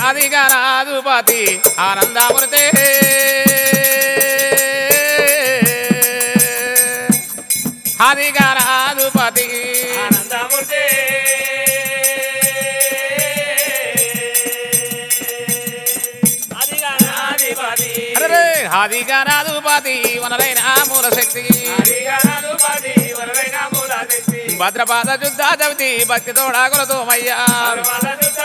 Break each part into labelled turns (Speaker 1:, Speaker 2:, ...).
Speaker 1: అధికారాధిపతి ఆనందమూర్తి అధికారాధిపతి
Speaker 2: ఆనందమూర్తి అధికారాధిపతి
Speaker 1: అధికారాధిపతి వనరైన మూల శక్తి
Speaker 2: అధికారాధిపతి వరవైన మూల శక్తి
Speaker 1: భద్రపాద యుద్ధ చవితి భక్తి తోడాకులతోమయ్యా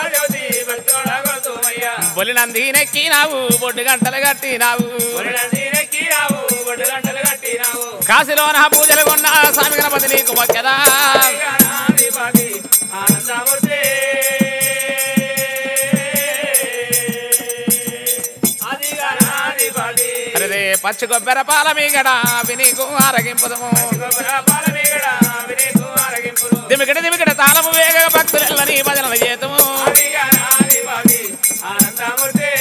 Speaker 2: జ్యోతి భక్తోడగొడుతూమయ్యా
Speaker 1: బొలినంది నెక్కినావు బొడ్డు గంటలు కట్టినావు
Speaker 2: నెక్కినావు బొడ్డు గంటలు కట్టినావు
Speaker 1: కాశీలోన పూజలు కొన్న స్వామి గణపతి నీకు మొక్కదా
Speaker 2: అధికారాధిపతి ఆనందమూర్తి అధికారాధిపతి
Speaker 1: అరే పచ్చి కొబ్బెర పాల మీగడ అవి నీకు ఆరగింపుదము దిమికడ దిమికడ తాళము వేగ భక్తులని భజనలు చేతము
Speaker 2: అధికారాధిపతి ఆనందమూర్తి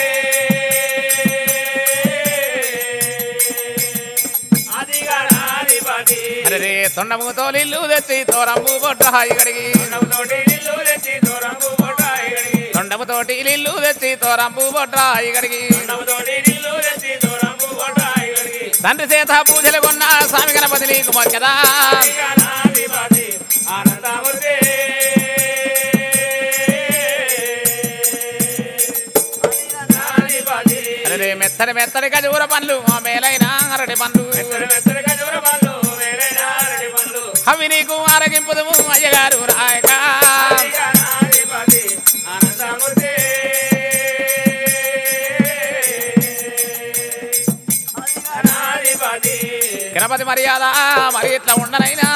Speaker 2: అధికారాధిపతి
Speaker 1: అరే తొండముతో ఇల్లు తెచ్చి తోరంబు బొట్ట హాయిగడిగి
Speaker 2: తోటి ఇల్లు తెచ్చి దూరంబు బొట్టాయిగడిగి
Speaker 1: తొండముతోటి ఇల్లు తెచ్చి తోరంబు బొట్ట హాయిగడిగి
Speaker 2: తోటి ఇల్లు తెచ్చి దూరంబు బొట్టాయిగడిగి
Speaker 1: తండ్రి చేత పూజలు కొన్న స్వామి గణపతి నీకు మొక్కదా
Speaker 2: అధికారాధిపతి ఆనందమూర్తి అధికారాధిపతి
Speaker 1: అరే మెత్తడి మెత్తడి ఖజూర పండ్లు ఆ మేలైన అరటి పండ్లు
Speaker 2: మెత్తగా దూరబాలు వేరైన అరటి పండ్లు
Speaker 1: అవి నీకు ఆరగింపుదము అయ్యగారు రాయక
Speaker 2: అధికారాధిపతి ఆనందమూర్తి అధికారాధిపతి
Speaker 1: గణపతి మర్యాద మరి ఇట్లా ఉండనైనా